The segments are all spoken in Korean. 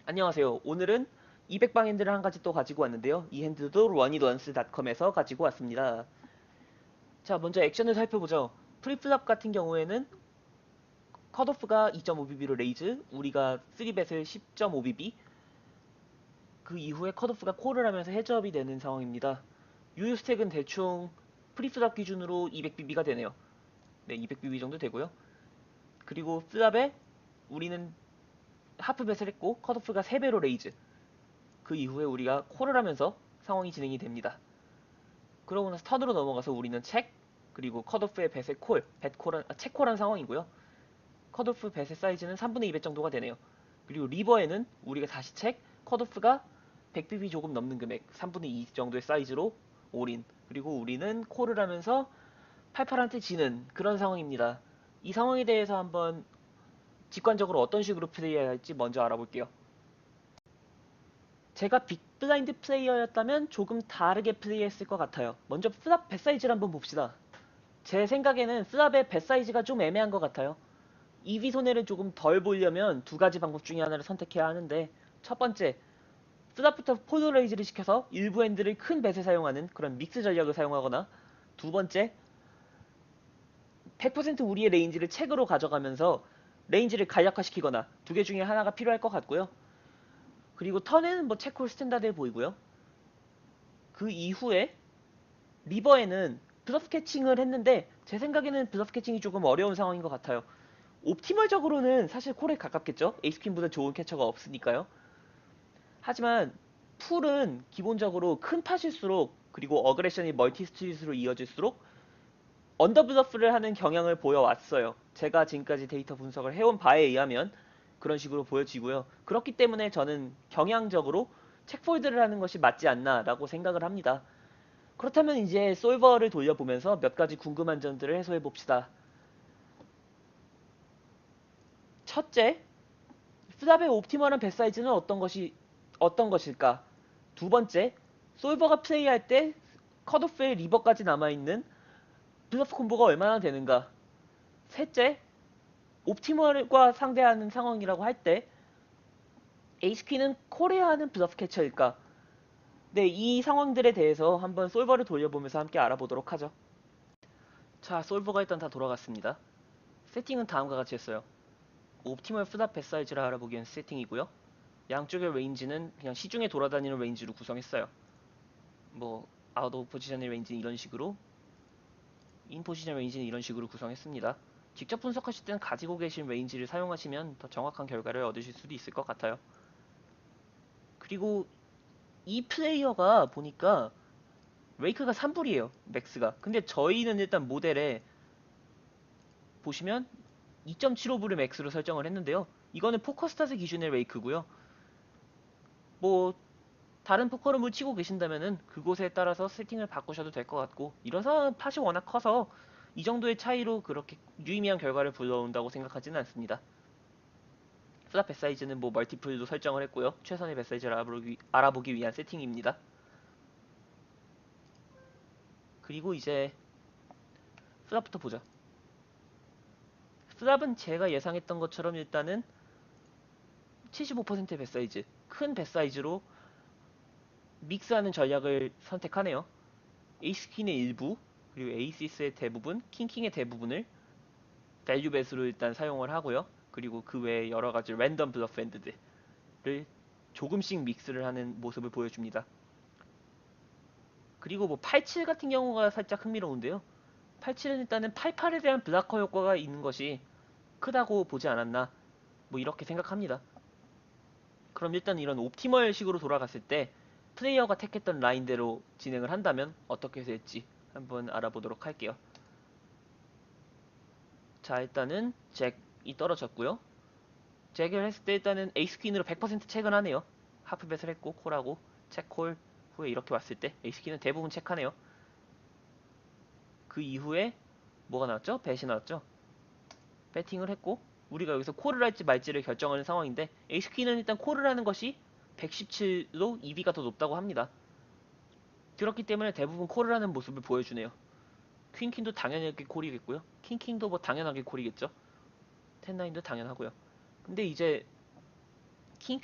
안녕하세요. 오늘은 200방 핸드를 한 가지 또 가지고 왔는데요. 이 핸드도 runitonce.com에서 가지고 왔습니다. 자, 먼저 액션을 살펴보죠. 프리플랍 같은 경우에는 컷오프가 2.5BB로 레이즈, 우리가 3벳을 10.5BB, 그 이후에 컷오프가 콜을 하면서 헤즈업이 되는 상황입니다. 유효 스택은 대충 프리플랍 기준으로 200BB가 되네요. 네, 200BB 정도 되고요. 그리고 플랍에 우리는 하프벳을 했고 컷오프가 3배로 레이즈, 그 이후에 우리가 콜을 하면서 상황이 진행이 됩니다. 그러고 나서 턴으로 넘어가서 우리는 책, 그리고 컷오프의 벳의 콜, 체콜한 상황이고요. 컷오프 벳의 사이즈는 3분의 2배 정도가 되네요. 그리고 리버에는 우리가 다시 책, 컷오프가 100BB 조금 넘는 금액, 3분의 2 정도의 사이즈로 올인. 그리고 우리는 콜을 하면서 88한테 지는 그런 상황입니다. 이 상황에 대해서 한번 직관적으로 어떤 식으로 플레이해야 할지 먼저 알아볼게요. 제가 빅블라인드 플레이어였다면 조금 다르게 플레이했을 것 같아요. 먼저 플랍 배 사이즈를 한번 봅시다. 제 생각에는 플랍의 배 사이즈가 좀 애매한 것 같아요. EV 손해를 조금 덜 보려면 두 가지 방법 중에 하나를 선택해야 하는데, 첫 번째, 플랍부터 폴러레이즈를 시켜서 일부 핸들을 큰 뱃에 사용하는 그런 믹스 전략을 사용하거나, 두 번째, 100% 우리의 레인지를 책으로 가져가면서 레인지를 간략화시키거나 두 개 중에 하나가 필요할 것 같고요. 그리고 턴에는 뭐 체콜 스탠다드해 보이고요. 그 이후에 리버에는 블러프 캐칭을 했는데 제 생각에는 블러프 캐칭이 조금 어려운 상황인 것 같아요. 옵티멀적으로는 사실 콜에 가깝겠죠. 에이스퀸보다 좋은 캐쳐가 없으니까요. 하지만 풀은 기본적으로 큰 팟일수록, 그리고 어그레션이 멀티 스트릿으로 이어질수록 언더 블러프를 하는 경향을 보여왔어요. 제가 지금까지 데이터 분석을 해온 바에 의하면 그런 식으로 보여지고요. 그렇기 때문에 저는 경향적으로 책폴드를 하는 것이 맞지 않나라고 생각을 합니다. 그렇다면 이제 솔버를 돌려보면서 몇 가지 궁금한 점들을 해소해 봅시다. 첫째, 플랍의 옵티멀한 배 사이즈는 어떤 것일까? 두 번째, 솔버가 플레이할 때 컷오프에 리버까지 남아있는 블러프 콤보가 얼마나 되는가? 셋째, 옵티멀과 상대하는 상황이라고 할 때 에이스퀸은 콜해야 하는 블러프 캐쳐일까? 네, 이 상황들에 대해서 한번 솔버를 돌려보면서 함께 알아보도록 하죠. 자, 솔버가 일단 다 돌아갔습니다. 세팅은 다음과 같이 했어요. 옵티멀 플랍 배 사이즈를 알아보기엔 세팅이고요. 양쪽의 레인지는 그냥 시중에 돌아다니는 레인지로 구성했어요. 뭐 아웃 오브 포지션의 레인지는 이런 식으로, 인 포지션 레인지는 이런 식으로 구성했습니다. 직접 분석하실 때는 가지고 계신 레인지를 사용하시면 더 정확한 결과를 얻으실 수도 있을 것 같아요. 그리고 이 플레이어가 보니까 웨이크가 3불이에요. 맥스가. 근데 저희는 일단 모델에 보시면 2.75불을 맥스로 설정을 했는데요. 이거는 포커스탯의 기준의 웨이크고요. 뭐 다른 포커룸을 치고 계신다면은 그곳에 따라서 세팅을 바꾸셔도 될 것 같고, 이런 상황은 팟이 워낙 커서 이 정도의 차이로 그렇게 유의미한 결과를 불러온다고 생각하지는 않습니다. 플랍 배 사이즈는 뭐 멀티플도 설정을 했고요. 최선의 배 사이즈를 알아보기 위한 세팅입니다. 그리고 이제 플랍부터 보자. 플랍은 제가 예상했던 것처럼 일단은 75%의 배 사이즈, 큰 배 사이즈로 믹스하는 전략을 선택하네요. 에이스퀸의 일부, 그리고 에이시스의 대부분, 킹킹의 대부분을 밸류 배수로 일단 사용을 하고요. 그리고 그 외에 여러 가지 랜덤 블러프 핸드들을 조금씩 믹스를 하는 모습을 보여줍니다. 그리고 뭐 87 같은 경우가 살짝 흥미로운데요. 87은 일단은 88에 대한 블라커 효과가 있는 것이 크다고 보지 않았나, 뭐 이렇게 생각합니다. 그럼 일단 이런 옵티멀 식으로 돌아갔을 때 플레이어가 택했던 라인대로 진행을 한다면 어떻게 될지 한번 알아보도록 할게요. 자, 일단은 잭이 떨어졌고요. 잭을 했을 때 일단은 에이스 퀸으로 100% 체크는 하네요. 하프벳을 했고 콜하고 체크콜 후에 이렇게 왔을 때 에이스 퀸은 대부분 체크하네요. 그 이후에 뭐가 나왔죠? 벳이 나왔죠? 배팅을 했고 우리가 여기서 콜을 할지 말지를 결정하는 상황인데 에이스 퀸은 일단 콜을 하는 것이 117로 EB가 더 높다고 합니다. 그렇기 때문에 대부분 콜을 하는 모습을 보여주네요. 퀸킹도 당연하게 콜이겠고요. 킹킹도 뭐 당연하게 콜이겠죠. 텐나인도 당연하고요. 근데 이제 킹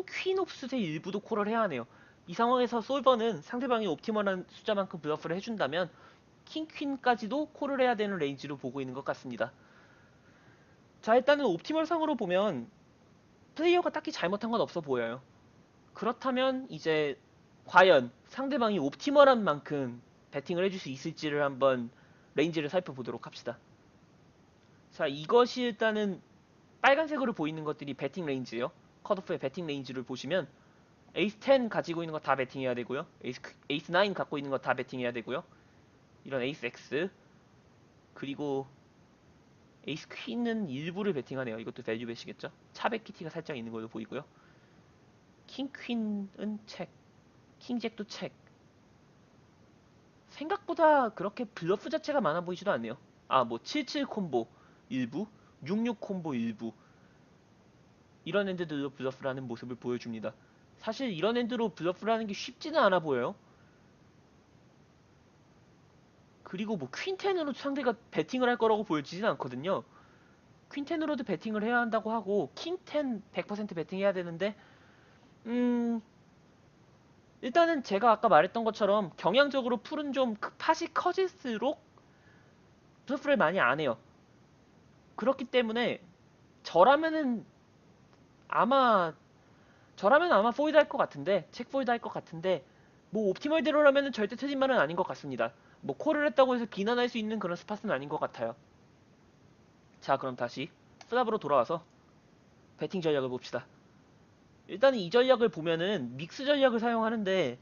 퀸 옵수의 일부도 콜을 해야 하네요. 이 상황에서 솔버는 상대방이 옵티멀한 숫자만큼 블러프를 해준다면 킹 퀸까지도 콜을 해야 되는 레인지로 보고 있는 것 같습니다. 자, 일단은 옵티멀 상으로 보면 플레이어가 딱히 잘못한 건 없어 보여요. 그렇다면 이제 과연 상대방이 옵티멀한 만큼 배팅을 해줄 수 있을지를 한번 레인지를 살펴보도록 합시다. 자, 이것이 일단은 빨간색으로 보이는 것들이 배팅 레인지예요. 컷오프의 배팅 레인지를 보시면 에이스 10 가지고 있는 거 다 배팅해야 되고요. 에이스 9 갖고 있는 거 다 배팅해야 되고요. 이런 에이스 X 그리고 에이스 퀸은 일부를 배팅하네요. 이것도 밸류벳이겠죠. 차백 키티가 살짝 있는 걸로 보이고요. 킹 퀸은 책, 킹 잭도 책. 생각보다 그렇게 블러프 자체가 많아 보이지도 않네요. 아, 뭐 77 콤보 일부, 66 콤보 일부. 이런 핸드들로 블러프라는 모습을 보여줍니다. 사실 이런 핸드로 블러프라는 게 쉽지는 않아 보여요. 그리고 뭐 퀸텐으로 상대가 배팅을 할 거라고 보여지진 않거든요. 퀸텐으로도 배팅을 해야 한다고 하고 킹텐 100% 배팅해야 되는데 일단은 제가 아까 말했던 것처럼 경향적으로 풀은 좀 팟이 커질수록 블러프를 많이 안 해요. 그렇기 때문에 저라면은 아마 저라면 포이드 할 것 같은데 책 포이드 할 것 같은데 뭐 옵티멀대로라면은 절대 틀린 말은 아닌 것 같습니다. 뭐 콜을 했다고 해서 비난할 수 있는 그런 스팟은 아닌 것 같아요. 자, 그럼 다시 플랍으로 돌아와서 배팅 전략을 봅시다. 일단은 이 전략을 보면은 믹스 전략을 사용하는데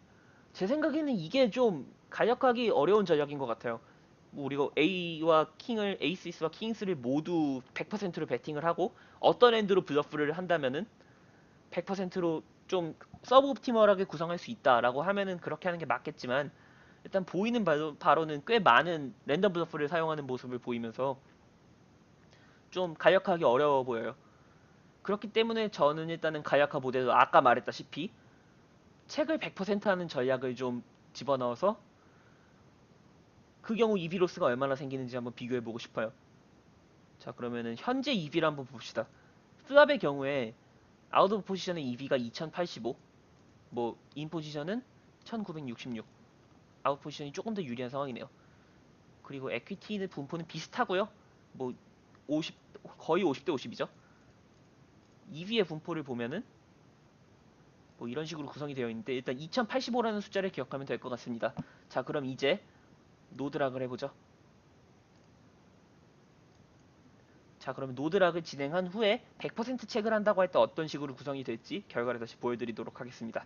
제 생각에는 이게 좀 간략하기 어려운 전략인 것 같아요. 뭐 우리가 A와 킹을 에이스와 킹스를 모두 100%로 배팅을 하고 어떤 엔드로 블러프를 한다면은 100%로 좀 서브 옵티멀하게 구성할 수 있다라고 하면은 그렇게 하는 게 맞겠지만 일단 보이는 바로는 꽤 많은 랜덤 블러프를 사용하는 모습을 보이면서 좀 간략하기 어려워 보여요. 그렇기 때문에 저는 일단은 간략화 모델로 아까 말했다시피 책을 100% 하는 전략을 좀 집어넣어서 그 경우 EV 로스가 얼마나 생기는지 한번 비교해보고 싶어요. 자, 그러면은 현재 EV를 한번 봅시다. 플랍의 경우에 아웃 오브 포지션의 EV가 2085, 뭐 인 포지션은 1966. 아웃 포지션이 조금 더 유리한 상황이네요. 그리고 에퀴티의 분포는 비슷하고요. 뭐 50, 거의 50대 50이죠. EV의 분포를 보면은 뭐 이런 식으로 구성이 되어 있는데 일단 2085라는 숫자를 기억하면 될 것 같습니다. 자, 그럼 이제 노드락을 해보죠. 자, 그러면 노드락을 진행한 후에 100% 체크를 한다고 할 때 어떤 식으로 구성이 될지 결과를 다시 보여드리도록 하겠습니다.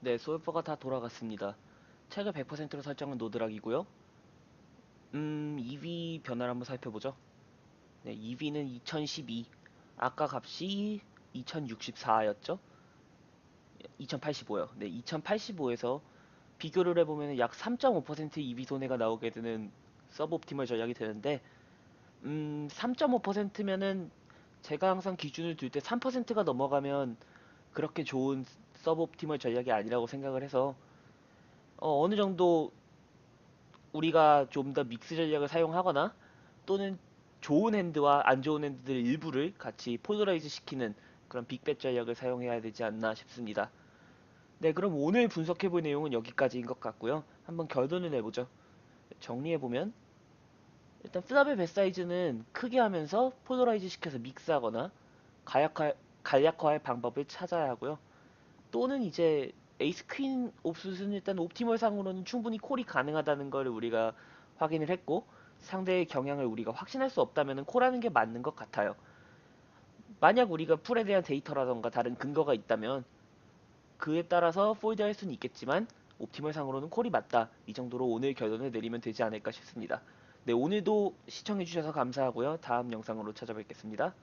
네, 솔퍼가 다 돌아갔습니다. 체크 100%로 설정한 노드락이고요. EV 변화를 한번 살펴보죠. 네, EV는 2012. 아까 값이 2064였죠? 2085요. 네, 2085에서 비교를 해보면 약 3.5% EV 손해가 나오게 되는 서브옵티멀 전략이 되는데 3.5%면은 제가 항상 기준을 둘 때 3%가 넘어가면 그렇게 좋은 서브옵티멀 전략이 아니라고 생각을 해서 어느 정도 우리가 좀 더 믹스 전략을 사용하거나 또는 좋은 핸드와 안 좋은 핸드들 일부를 같이 폴러라이즈 시키는 그런 빅벳 전략을 사용해야 되지 않나 싶습니다. 네, 그럼 오늘 분석해볼 내용은 여기까지인 것 같고요. 한번 결론을 내보죠. 정리해보면 일단 플랍의 배 사이즈는 크게 하면서 폴러라이즈 시켜서 믹스하거나 간략화, 간략화할 방법을 찾아야 하고요. 또는 이제 에이스 퀸 옵수는 일단 옵티멀 상으로는 충분히 콜이 가능하다는 걸 우리가 확인을 했고 상대의 경향을 우리가 확신할 수 없다면 콜하는 게 맞는 것 같아요. 만약 우리가 풀에 대한 데이터라던가 다른 근거가 있다면 그에 따라서 폴드할 수는 있겠지만 옵티멀 상으로는 콜이 맞다. 이 정도로 오늘 결론을 내리면 되지 않을까 싶습니다. 네, 오늘도 시청해주셔서 감사하고요. 다음 영상으로 찾아뵙겠습니다.